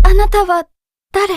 あなたは誰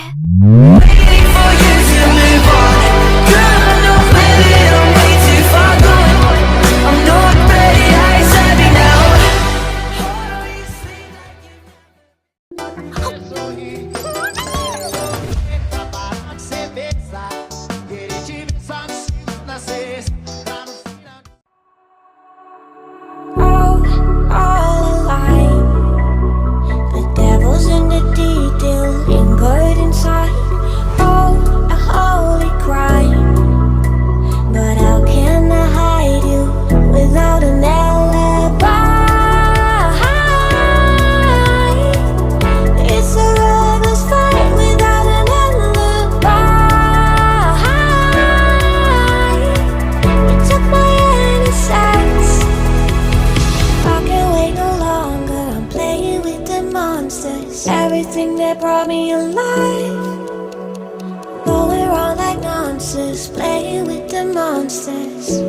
？Everything that brought me alive, going wrong like nonsense, playing with the monsters.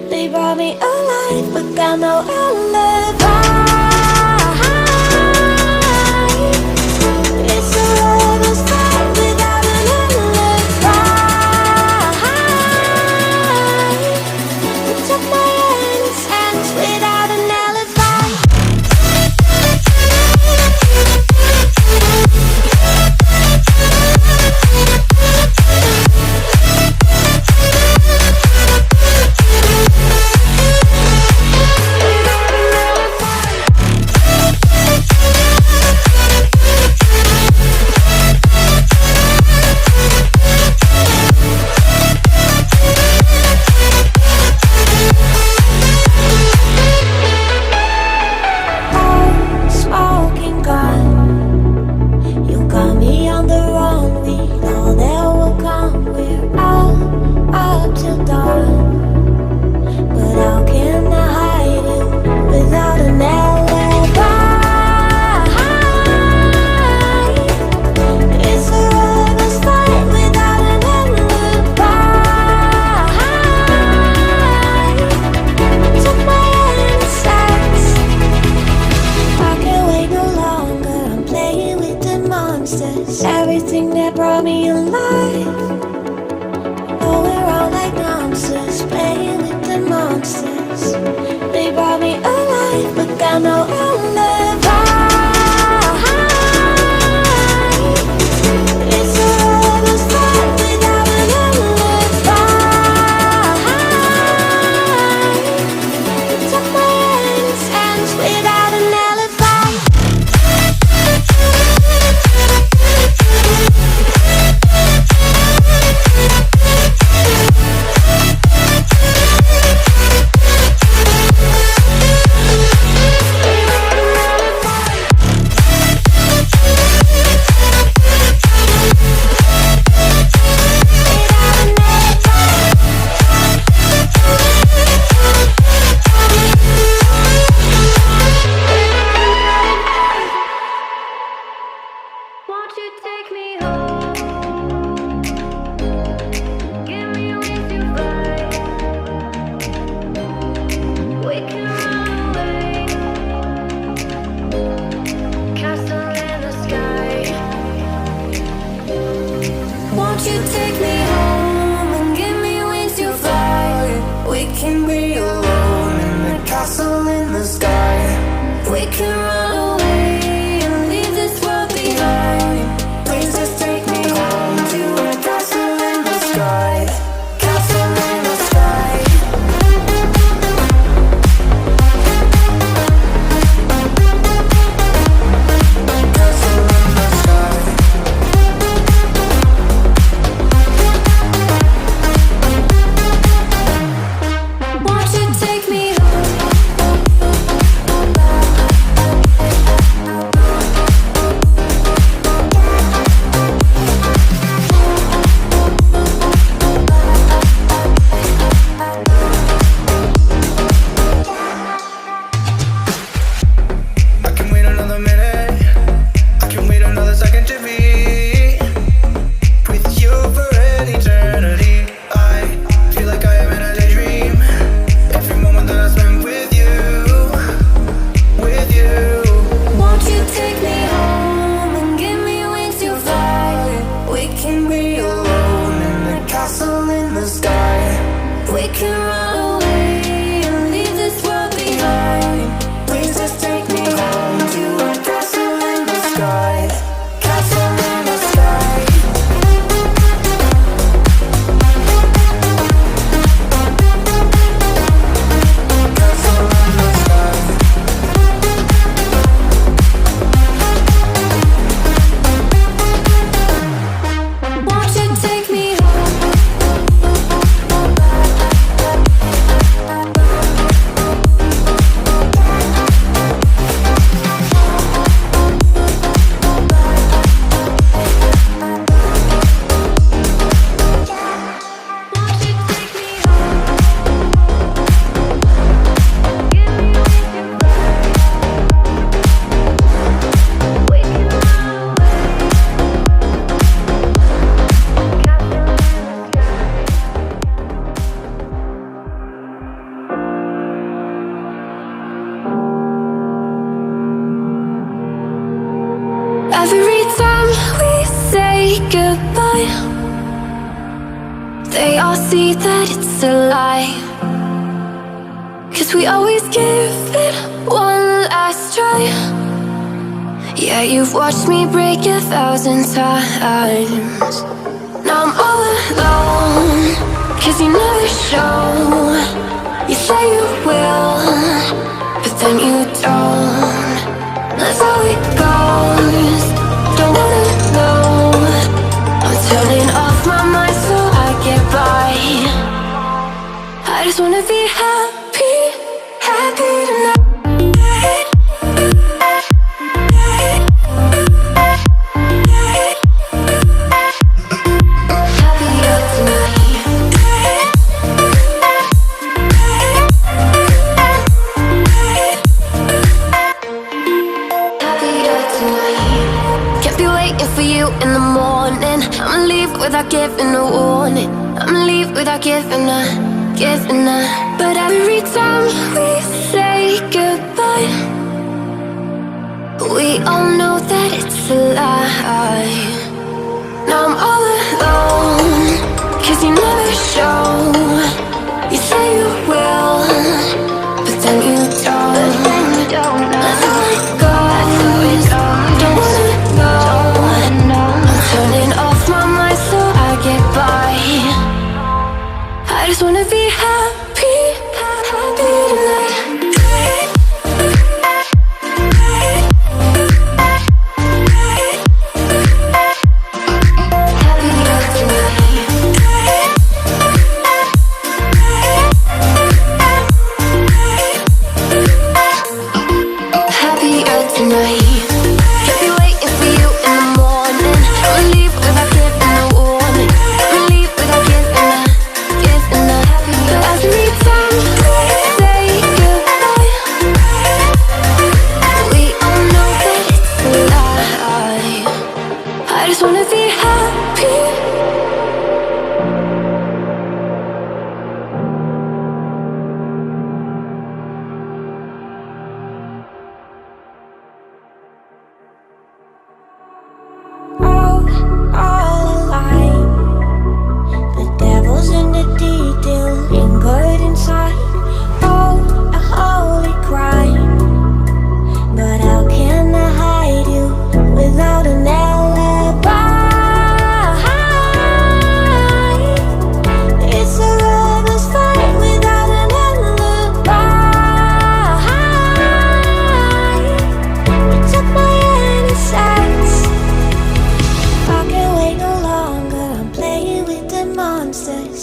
They brought me alive, but got no alibi. It's a lover's fight without an alibi. It took my innocence without an alibi. Everything that brought me alive, going wrong like nonsense, playing with the monsters. They brought me alive, but got no alibi. It's a lover's fight without an alibi. It took my innocence without an alibi. Every time we say goodbye, they all see that it's a lie. 'Cause we always give it one last try. Yeah, you've watched me break 1,000 times. Now I'm all alone, 'cause you never show. You say you will, but then you don't. That's how it goes. Don't wanna know. I'm turning off my mind so I get by. I just wanna be happy, happy tonight. Without giving a warning, I'ma leave without giving a. But every time we say goodbye, we all know that it's a lie. Now I'm all alone, 'cause you never show. You say you will, but then you don't. That's how it goes. Don't wanna know. I'm turning off my mind so I get by. I just wanna be happy, happy tonight.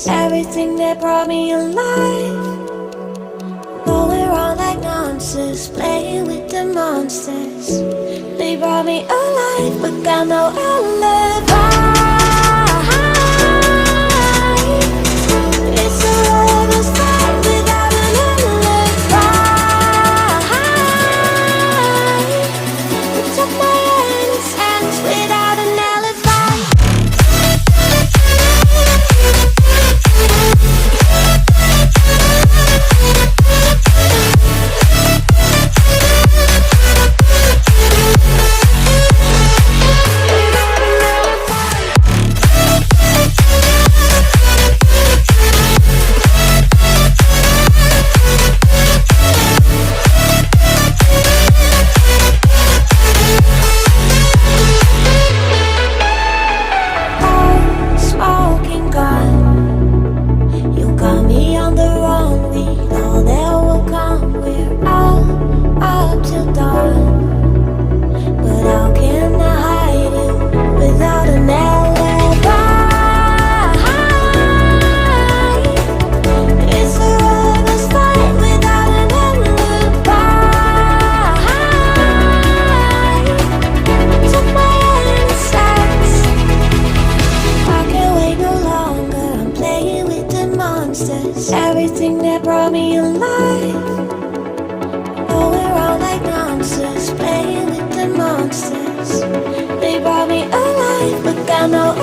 Everything that brought me alive, going wrong like nonsense, playing with the monsters. They brought me alive, but got no alibi. It's a lover's fight without an alibi. They took my innocence without an alibi. Everything that brought me alive, going wrong like nonsense, playing with the monsters. They brought me alive, but got no